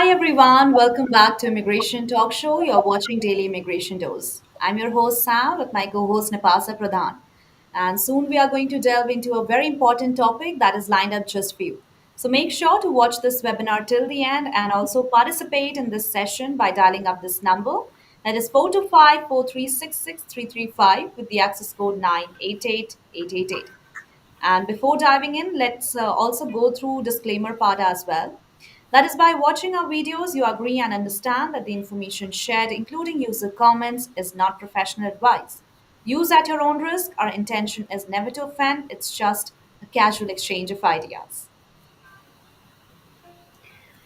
Hi everyone, welcome back to Immigration Talk Show. You're watching Daily Immigration Dose. I'm your host Sam with my co-host Nipasa Pradhan. And soon we are going to delve into a very important topic that is lined up just for you. So make sure to watch this webinar till the end and also participate in this session by dialing up this number that is 425-436-6335 with the access code 988888. And before diving in, let's also go through disclaimer part as well. That is by watching our videos, you agree and understand that the information shared, including user comments, is not professional advice. Use at your own risk. Our intention is never to offend, it's just a casual exchange of ideas.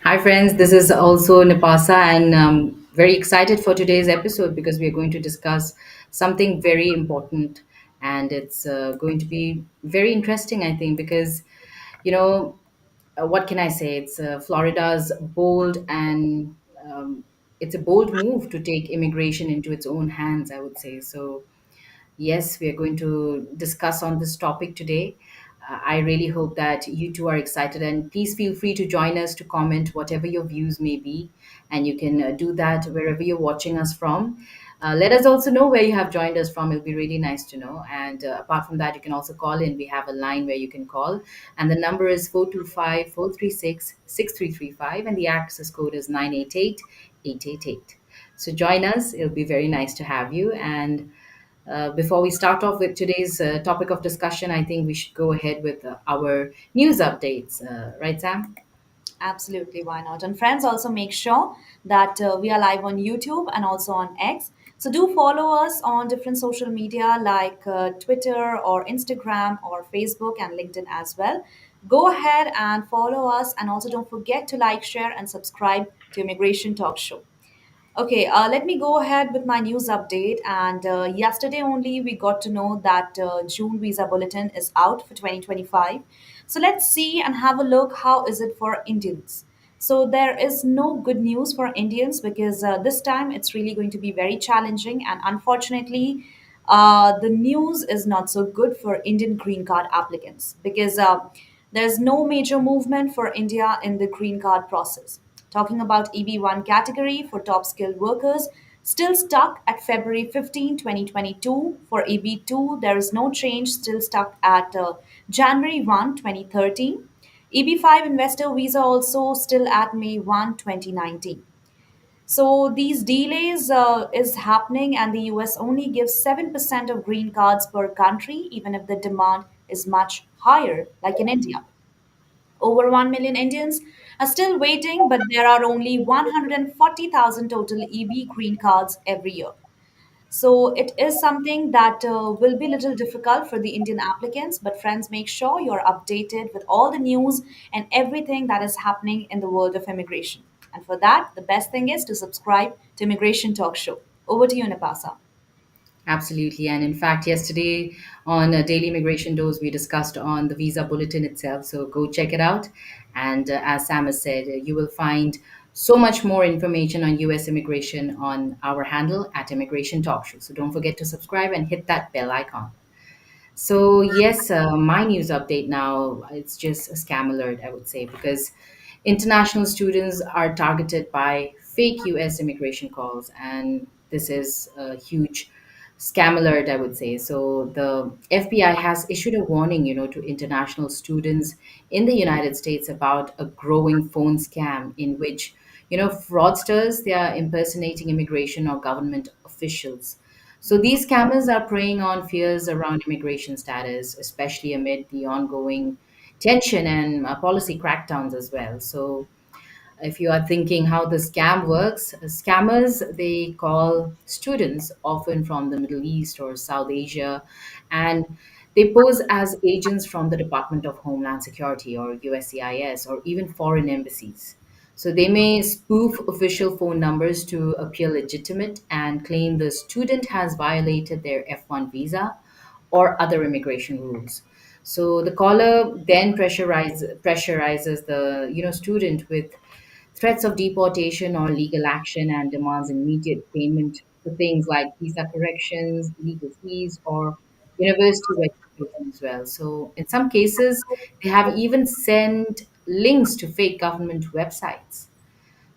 Hi, friends. This is also Nipasa, and very excited for today's episode because we are going to discuss something very important, and it's going to be very interesting, I think, because you know what can I say? It's Florida's bold and it's a bold move to take immigration into its own hands, I would say. So yes, we are going to discuss on this topic today. I really hope that you two are excited, and please feel free to join us to comment whatever your views may be. And you can do that wherever you're watching us from. Let us also know where you have joined us from. It'll be really nice to know. And apart from that, you can also call in. We have a line where you can call, and the number is 425-436-6335, and the access code is 988-888. So join us. It'll be very nice to have you. And before we start off with today's topic of discussion, I think we should go ahead with our news updates. Right, Sam? Absolutely, why not? And friends, also make sure that we are live on YouTube and also on X. So do follow us on different social media like Twitter or Instagram or Facebook and LinkedIn as well. Go ahead and follow us, and also don't forget to like, share, and subscribe to Immigration Talk Show. Okay, let me go ahead with my news update. And yesterday only we got to know that June visa bulletin is out for 2025. So let's see and have a look how is it for Indians. So there is no good news for Indians because this time it's really going to be very challenging, and unfortunately, the news is not so good for Indian green card applicants because there's no major movement for India in the green card process. Talking about EB1 category for top skilled workers, still stuck at February 15, 2022. For EB2, there is no change, still stuck at January 1, 2013. EB5 investor visa also still at May 1, 2019. So these delays is happening, and the US only gives 7% of green cards per country, even if the demand is much higher, like in India. Over 1 million Indians are still waiting, but there are only 140,000 total EB green cards every year. So it is something that will be a little difficult for the Indian applicants, but friends, make sure you're updated with all the news and everything that is happening in the world of immigration. And for that, the best thing is to subscribe to Immigration Talk Show. Over to you, Napasa. Absolutely. And in fact, yesterday on Daily Immigration Dose, we discussed on the visa bulletin itself. So go check it out. And as Sam has said, you will find so much more information on US immigration on our handle at Immigration Talk Show. So don't forget to subscribe and hit that bell icon. So yes, my news update now, it's just a scam alert, I would say, because international students are targeted by fake US immigration calls, and this is a huge scam alert, I would say. So the FBI has issued a warning, to international students in the United States about a growing phone scam in which, fraudsters, they are impersonating immigration or government officials. So these scammers are preying on fears around immigration status, especially amid the ongoing tension and policy crackdowns as well. So if you are thinking how the scam works, scammers, they call students often from the Middle East or South Asia, and they pose as agents from the Department of Homeland Security or USCIS or even foreign embassies. So they may spoof official phone numbers to appear legitimate and claim the student has violated their F1 visa or other immigration rules. So the caller then pressurizes the student with threats of deportation or legal action and demands immediate payment for things like visa corrections, legal fees, or university registration as well. So in some cases, they have even sent links to fake government websites.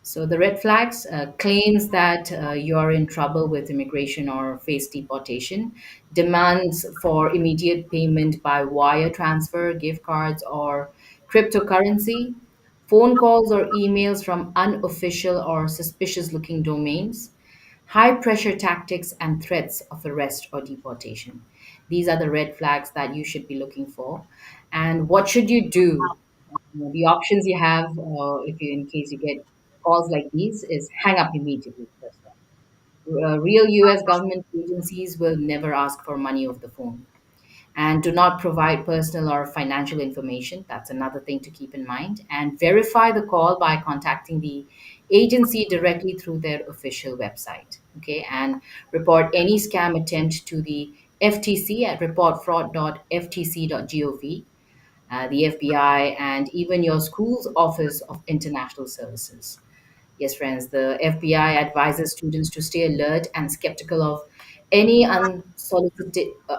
So the red flags claims that you're in trouble with immigration or face deportation, demands for immediate payment by wire transfer, gift cards, or cryptocurrency, phone calls or emails from unofficial or suspicious looking domains, high pressure tactics, and threats of arrest or deportation. These are the red flags that you should be looking for. And what should you do? The options you have, if you, in case you get calls like these, is hang up immediately. First off. Real U.S. government agencies will never ask for money over the phone, and do not provide personal or financial information. That's another thing to keep in mind. And verify the call by contacting the agency directly through their official website. Okay, and report any scam attempt to the FTC at reportfraud.ftc.gov, the FBI, and even your school's Office of International Services. Yes, friends, the FBI advises students to stay alert and skeptical of any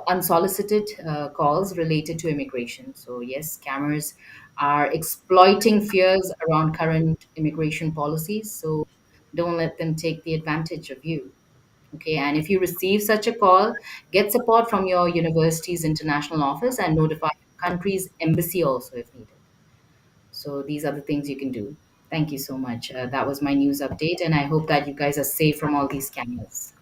unsolicited calls related to immigration. So, yes, scammers are exploiting fears around current immigration policies. So, don't let them take the advantage of you. Okay, and if you receive such a call, get support from your university's international office and notify your country's embassy also if needed. So these are the things you can do. Thank you so much. That was my news update, and I hope that you guys are safe from all these scammers.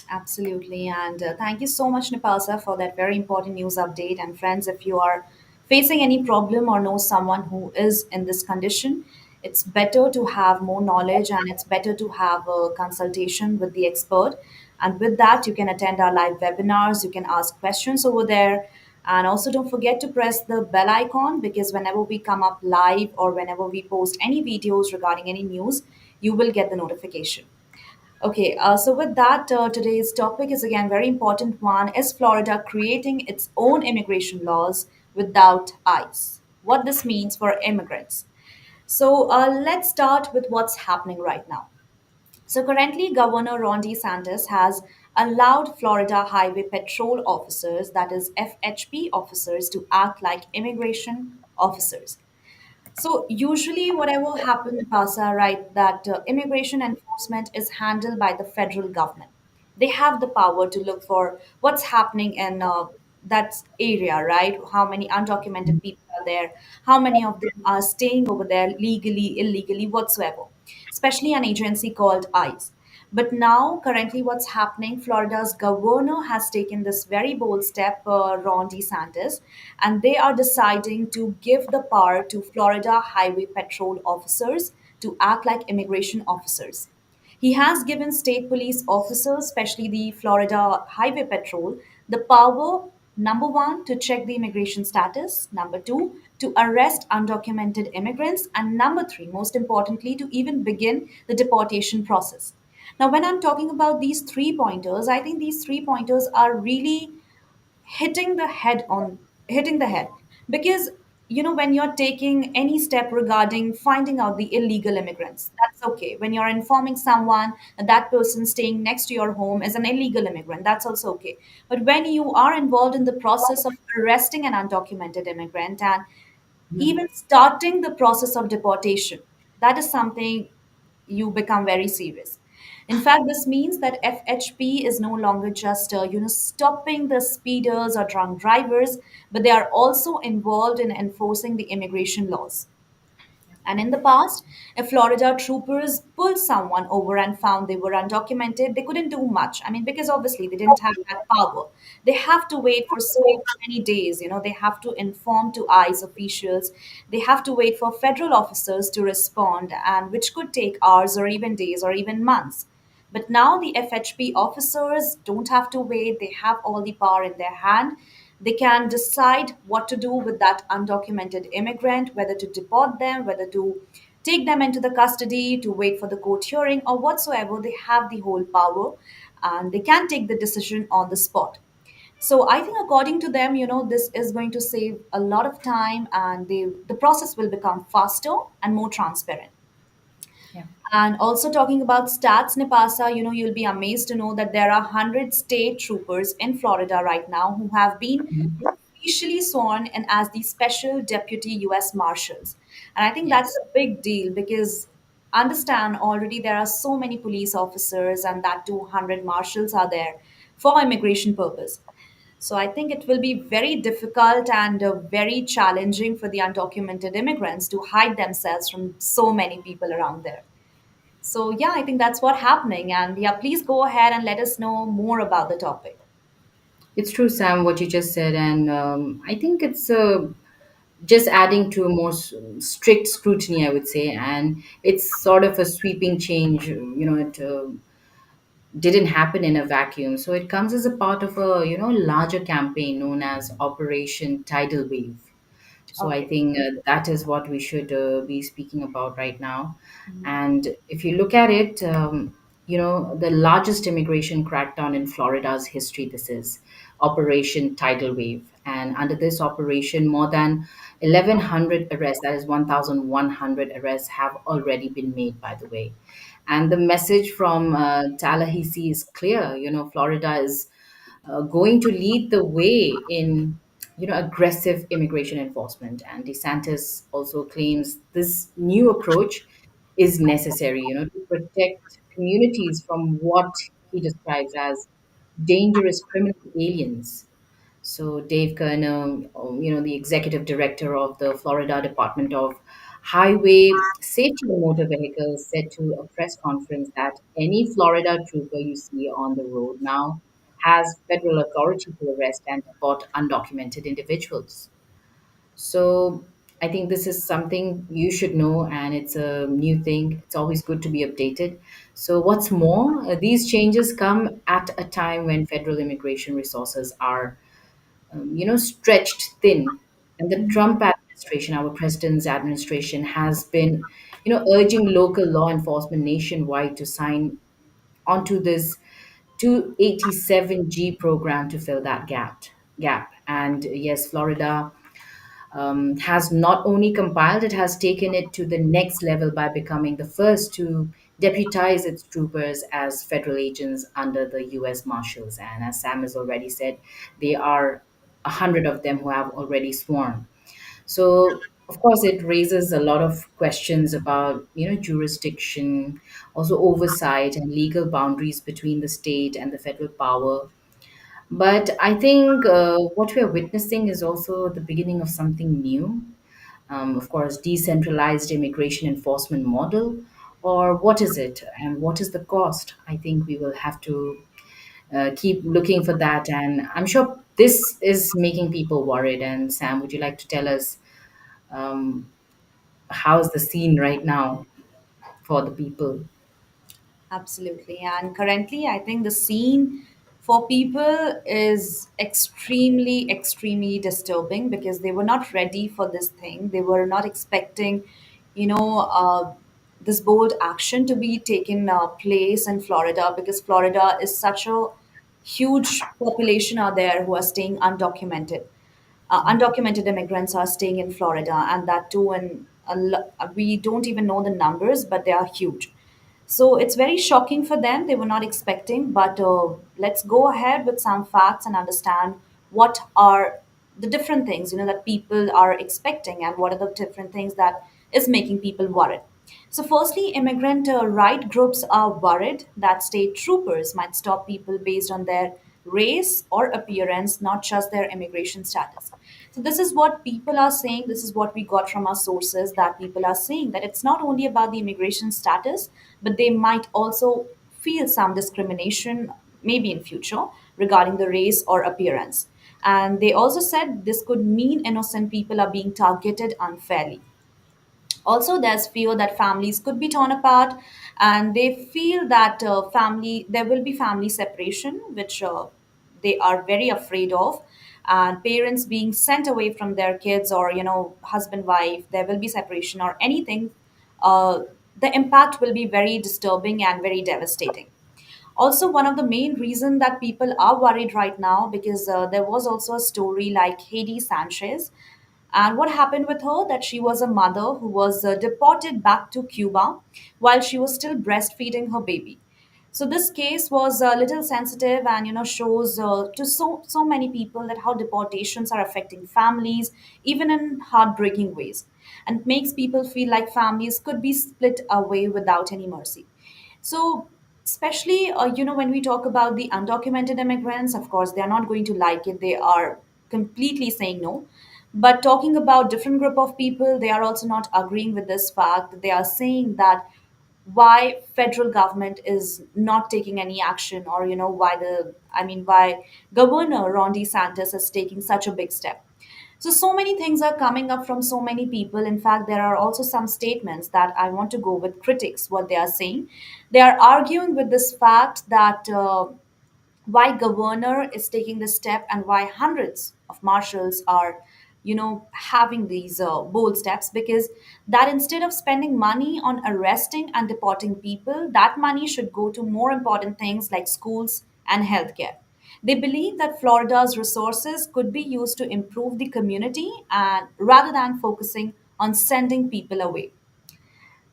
Absolutely. And thank you so much, Nipasa, for that very important news update. And friends, if you are facing any problem or know someone who is in this condition, it's better to have more knowledge and it's better to have a consultation with the expert. And with that, you can attend our live webinars, you can ask questions over there. And also, don't forget to press the bell icon because whenever we come up live or whenever we post any videos regarding any news, you will get the notification. Okay, so with that, today's topic is again very important one. Is Florida creating its own immigration laws without ICE? What this means for immigrants. So let's start with what's happening right now. So currently, Governor Ron DeSantis has allowed Florida Highway Patrol officers, that is FHP officers, to act like immigration officers. So usually, whatever happened, Pasa, right, that immigration enforcement is handled by the federal government. They have the power to look for what's happening in that area, right? How many undocumented people are there? How many of them are staying over there legally, illegally, whatsoever? Especially an agency called ICE. But now, currently, what's happening? Florida's governor has taken this very bold step, Ron DeSantis, and they are deciding to give the power to Florida Highway Patrol officers to act like immigration officers. He has given state police officers, especially the Florida Highway Patrol, the power number one, to check the immigration status, number two, to arrest undocumented immigrants, and number three, most importantly, to even begin the deportation process. Now, when I'm talking about these 3 pointers, I think these 3 pointers are really hitting the head because when you're taking any step regarding finding out the illegal immigrants, that's okay. When you're informing someone that that person staying next to your home is an illegal immigrant, that's also okay. But when you are involved in the process of arresting an undocumented immigrant and even starting the process of deportation, that is something you become very serious. In fact, this means that FHP is no longer just stopping the speeders or drunk drivers, but they are also involved in enforcing the immigration laws. And in the past, if Florida troopers pulled someone over and found they were undocumented, they couldn't do much. I mean, because obviously they didn't have that power. They have to wait for so many days. They have to inform to ICE officials. They have to wait for federal officers to respond, and which could take hours or even days or even months. But now the FHP officers don't have to wait. They have all the power in their hand. They can decide what to do with that undocumented immigrant, whether to deport them, whether to take them into the custody, to wait for the court hearing, or whatsoever. They have the whole power and they can take the decision on the spot. So I think according to them, this is going to save a lot of time and the process will become faster and more transparent. Yeah. And also talking about stats, Nipasa, you'll be amazed to know that there are 100 state troopers in Florida right now who have been Mhm. officially sworn in as the special deputy U.S. Marshals. And I think that's Yes. a big deal because understand already there are so many police officers and that 200 marshals are there for immigration purpose. So I think it will be very difficult and very challenging for the undocumented immigrants to hide themselves from so many people around there. So yeah, I think that's what happening. And yeah, please go ahead and let us know more about the topic. It's true, Sam, what you just said, and I think it's just adding to a more strict scrutiny, I would say, and it's sort of a sweeping change. It didn't happen in a vacuum, so it comes as a part of a larger campaign known as Operation Tidal Wave. So I Okay. think that is what we should be speaking about right now. And if you look at it, the largest immigration crackdown in Florida's history, this is Operation Tidal Wave. And under this operation, more than 1,100 arrests, that is 1,100 arrests, have already been made, by the way. And the message from Tallahassee is clear. Florida is going to lead the way in aggressive immigration enforcement, and DeSantis also claims this new approach is necessary to protect communities from what he describes as dangerous criminal aliens. So Dave Kerner, the executive director of the Florida Department of Highway Safety and Motor Vehicles, said to a press conference that any Florida trooper you see on the road now has federal authority to arrest and deport undocumented individuals. So I think this is something you should know, and it's a new thing. It's always good to be updated. So, what's more, these changes come at a time when federal immigration resources are stretched thin. And the Trump administration, our president's administration, has been, urging local law enforcement nationwide to sign onto this 287G program to fill that gap. And yes, Florida has not only compiled, it has taken it to the next level by becoming the first to deputize its troopers as federal agents under the U.S. Marshals. And as Sam has already said, there are 100 of them who have already sworn. So, of course, it raises a lot of questions about jurisdiction, also oversight and legal boundaries between the state and the federal power. But I think what we are witnessing is also the beginning of something new. Of course, decentralized immigration enforcement model, or what is it, and what is the cost? I think we will have to keep looking for that, and I'm sure this is making people worried. And Sam, would you like to tell us um, how's the scene right now for the people? Absolutely. And currently, I think the scene for people is extremely, extremely disturbing because they were not ready for this thing. They were not expecting, you know, uh, this bold action to be taken place in Florida because Florida is such a huge population out there who are staying undocumented. Undocumented immigrants are staying in Florida, and that too, and we don't even know the numbers, but they are huge. So it's very shocking for them. They were not expecting, but let's go ahead with some facts and understand what are the different things that people are expecting and what are the different things that is making people worried. So, firstly, immigrant right groups are worried that state troopers might stop people based on their race or appearance, not just their immigration status. So, this is what people are saying. This is what we got from our sources that people are saying that it's not only about the immigration status, but they might also feel some discrimination, maybe in future, regarding the race or appearance. And they also said this could mean innocent people are being targeted unfairly. Also, there's fear that families could be torn apart, and they feel that family there will be family separation, which they are very afraid of, and parents being sent away from their kids, or husband wife, there will be separation or anything. The impact will be very disturbing and very devastating. Also, one of the main reason that people are worried right now because there was also a story like Haiti Sanchez, and what happened with her that she was a mother who was deported back to Cuba while she was still breastfeeding her baby. So this case was a little sensitive and shows to so many people that how deportations are affecting families even in heartbreaking ways. and it makes people feel like families could be split away without any mercy. So, especially, when we talk about the undocumented immigrants, of course, they are not going to like it. They are completely saying no. But talking about different group of people, they are also not agreeing with this fact. They are saying that why federal government is not taking any action, or why Governor Ron DeSantis is taking such a big step. So many things are coming up from so many people. In fact, there are also some statements that I want to go with critics, what they are saying. They are arguing with this fact that why governor is taking this step and why hundreds of marshals are having these bold steps, because that instead of spending money on arresting and deporting people, that money should go to more important things like schools and healthcare. They believe that Florida's resources could be used to improve the community and rather than focusing on sending people away.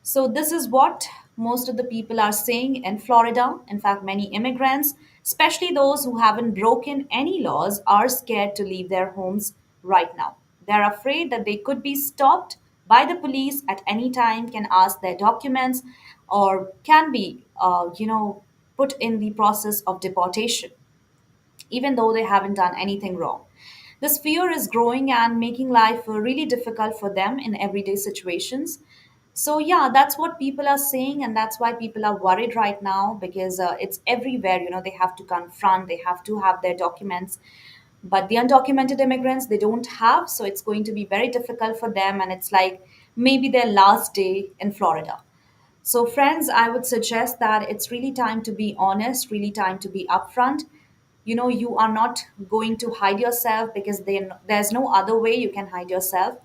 So, this is what most of the people are saying in Florida. In fact, many immigrants, especially those who haven't broken any laws, are scared to leave their homes right now. They're afraid that they could be stopped by the police at any time, can ask their documents, or can be, put in the process of deportation even though they haven't done anything wrong. This fear is growing and making life really difficult for them in everyday situations. So, yeah, that's what people are saying, and that's why people are worried right now, because it's everywhere. They have to confront, they have to have their documents. But the undocumented immigrants, they don't have, so it's going to be very difficult for them, and it's like maybe their last day in Florida. So, friends, I would suggest that it's really time to be honest, really time to be upfront. You are not going to hide yourself, because there's no other way you can hide yourself.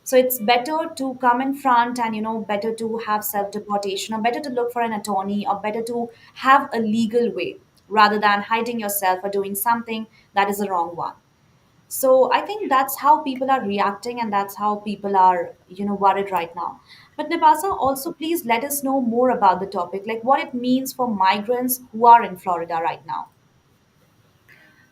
So it's better to come in front, and better to have self deportation, or better to look for an attorney, or better to have a legal way rather than hiding yourself or doing something that is the wrong one. So I think that's how people are reacting, and that's how people are worried right now. But Nipasa, also please let us know more about the topic, like what it means for migrants who are in Florida right now.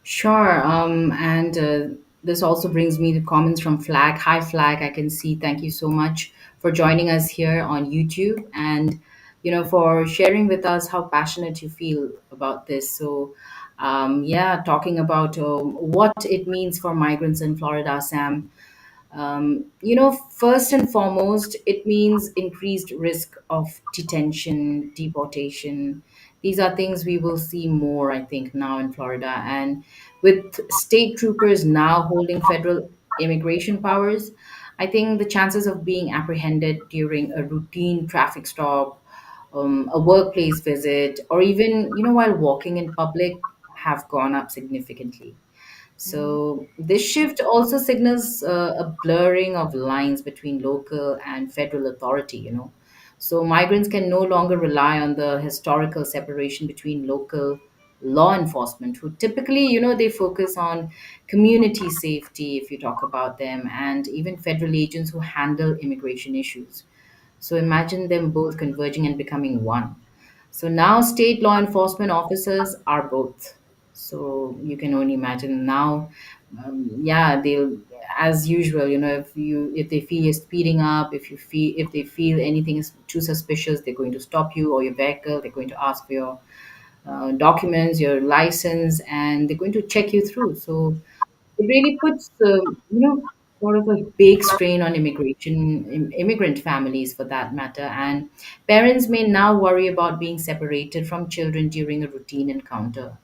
Sure. And this also brings me to comments from Flag. Hi, Flag. I can see. Thank you so much for joining us here on YouTube, and for sharing with us how passionate you feel about this. So, yeah, talking about what it means for migrants in Florida, Sam. First and foremost, it means increased risk of detention, deportation. These are things we will see more, I think, now in Florida. And with state troopers now holding federal immigration powers, I think the chances of being apprehended during a routine traffic stop, a workplace visit, or even, while walking in public have gone up significantly. Mhm. So this shift also signals a blurring of lines between local and federal authority. So migrants can no longer rely on the historical separation between local law enforcement, who typically, they focus on community safety, if you talk about them, and even federal agents who handle immigration issues. So imagine them both converging and becoming one. So now state law enforcement officers are both. So you can only imagine now, yeah, they'll, as usual, if they feel you're speeding up, if they feel anything is too suspicious, they're going to stop you or your vehicle. They're going to ask for your documents, your license, and they're going to check you through. So it really puts sort of a big strain on immigrant families for that matter, and parents may now worry about being separated from children during a routine encounter.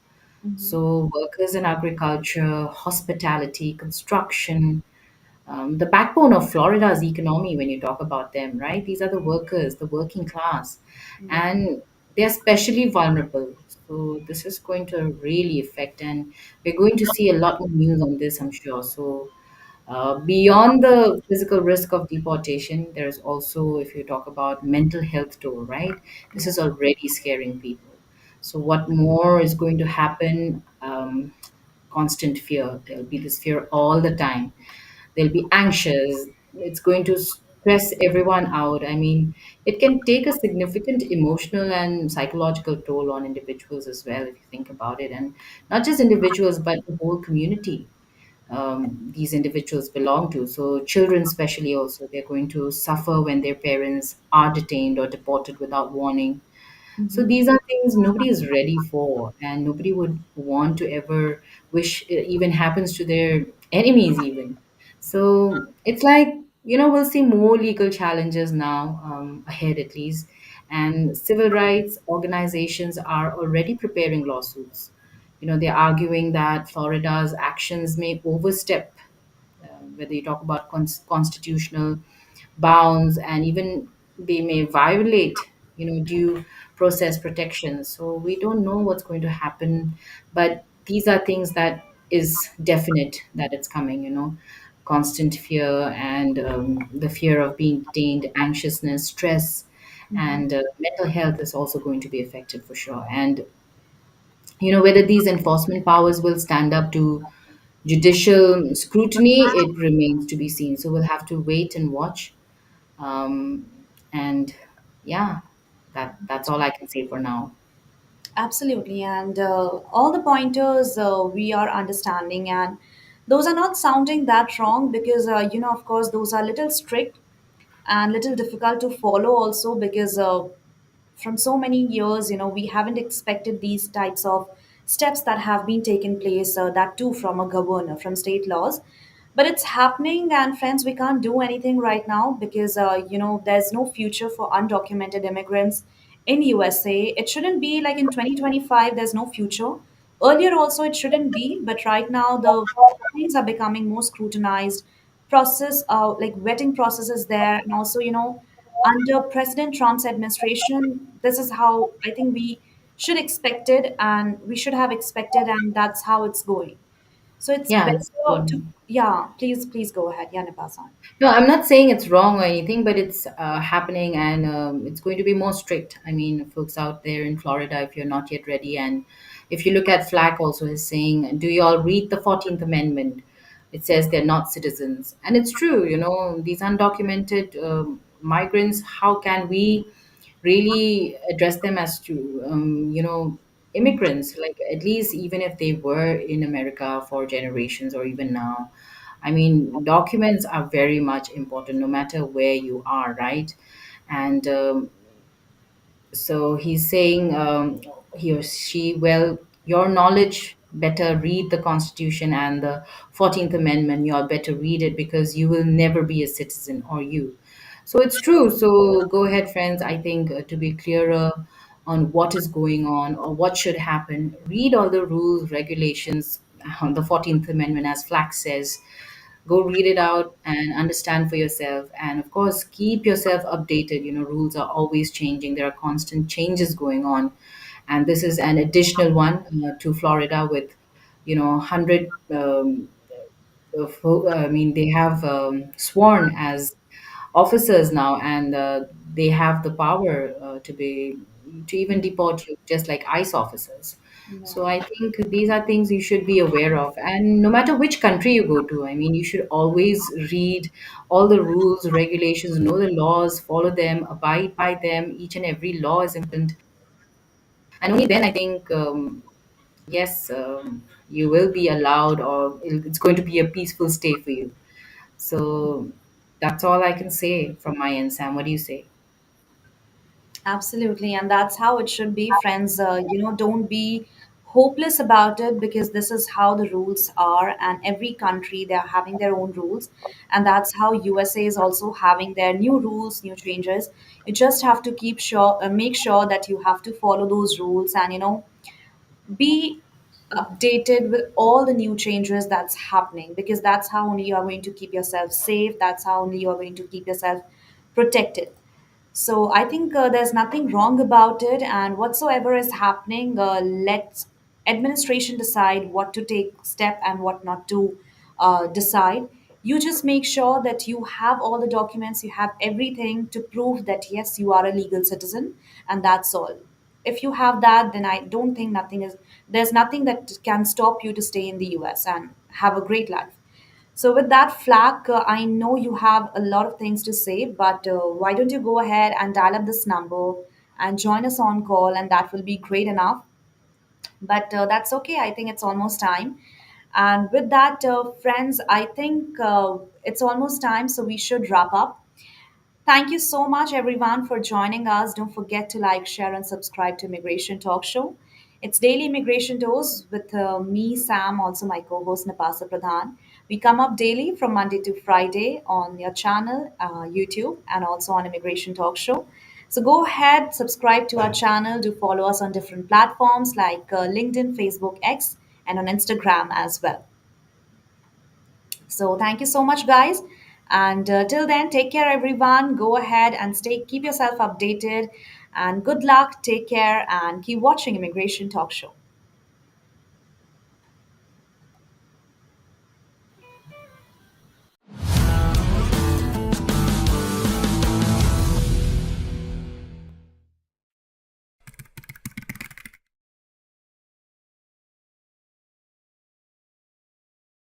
Mhm. So workers in agriculture, hospitality, construction, the backbone of Florida's economy, when you talk about them, right? These are the workers, the working class, Yeah. and they're especially vulnerable. So this is going to really affect, and we're going to see a lot more news on this, I'm sure. So beyond the physical risk of deportation, there's also, if you talk about mental health toll, right? This Yeah. is already scaring people. So what more is going to happen? Constant fear. There'll be this fear all the time. They'll be anxious. It's going to stress everyone out. I mean, it can take a significant emotional and psychological toll on individuals as well, if you think about it, and not just individuals, but the whole community. these individuals belong to. So children, especially, also they're going to suffer when their parents are detained or deported without warning. So Mhm. these are things nobody is ready for, and nobody would want to ever wish it even happens to their enemies, even. So it's like, we'll see more legal challenges now, ahead at least. And civil rights organizations are already preparing lawsuits. They're arguing that Florida's actions may overstep, whether you talk about constitutional bounds, and even they may violate due process protections. So we don't know what's going to happen, but these are things that is definite that it's coming. Constant fear, and the fear of being detained, anxiousness, stress, Mhm. and mental health is also going to be affected for sure. And whether these enforcement powers will stand up to judicial scrutiny, it remains to be seen. So we'll have to wait and watch. And yeah, that's all I can say for now. Absolutely. And all the pointers we are understanding, and those are not sounding that wrong because, of course, those are little strict and little difficult to follow also because from so many years, we haven't expected these types of steps that have been taken place, that too from a governor, from state laws. But it's happening, and friends, we can't do anything right now because, there's no future for undocumented immigrants in USA. It shouldn't be like in 2025, there's no future. Earlier also, it shouldn't be, but right now, the things are becoming more scrutinized. Process, like vetting process is there, and also, under President Trump's administration, this is how I think we should expect it, and we should have expected, and that's how it's going. So it's Yeah, better to, yeah, please go ahead. Yeah, Nipasa. no, I'm not saying it's wrong or anything, but it's happening, and it's going to be more strict. I mean, folks out there in Florida, if you're not yet ready, and if you look at Flack, also is saying, do you all read the 14th Amendment? It says they're not citizens. And it's true, these undocumented migrants, how can we really address them as to, immigrants? Like, at least even if they were in America for generations or even now, I mean, documents are very much important no matter where you are, right? And so he's saying, he or she, well, your knowledge, better read the Constitution and the 14th Amendment. You all better read it because you will never be a citizen, or you. So it's true. So go ahead, friends. I think, to be clearer on what is going on or what should happen, read all the rules, regulations on the 14th Amendment, as Flack says. Go read it out and understand for yourself, and of course keep yourself updated. Rules are always changing, there are constant changes going on, and this is an additional one to Florida with 100, I mean, they have sworn as officers now, and they have the power to even deport you, just like ICE officers. Yeah. So I think these are things you should be aware of, and no matter which country you go to, I mean, you should always read all the rules, regulations, know the laws, follow them, abide by them. Each and every law is important, and only then I think, yes, you will be allowed, or it's going to be a peaceful stay for you. So that's all I can say from my end. Sam, what do you say? Absolutely, and that's how it should be, friends. Don't be hopeless about it because this is how the rules are, and every country they're having their own rules, and that's how USA is also having their new rules, new changes. You just have to make sure that you have to follow those rules, and be updated with all the new changes that's happening because that's how only you are going to keep yourself safe. That's how only you are going to keep yourself protected. So I think there's nothing wrong about it, and whatsoever is happening, let administration decide what to take step and what not to decide. You just make sure that you have all the documents, you have everything to prove that yes, you are a legal citizen, and that's all. If you have that, then I don't think there's nothing that can stop you to stay in the US and have a great life. So, with that flag, I know you have a lot of things to say, but why don't you go ahead and dial up this number and join us on call, and that will be great enough. But that's okay. I think it's almost time. And with that, friends, I think it's almost time, so we should wrap up. Thank you so much, everyone, for joining us. Don't forget to like, share, and subscribe to Immigration Talk Show. It's Daily Immigration Dose with me, Sam, also my co host, Nipasa Pradhan. We come up daily from Monday to Friday on your channel, YouTube, and also on Immigration Talk Show. So go ahead, subscribe to our channel. Do follow us on different platforms like LinkedIn, Facebook, X, and on Instagram as well. So thank you so much, guys. And till then, take care, everyone. Go ahead and keep yourself updated. And good luck, take care, and keep watching Immigration Talk Show.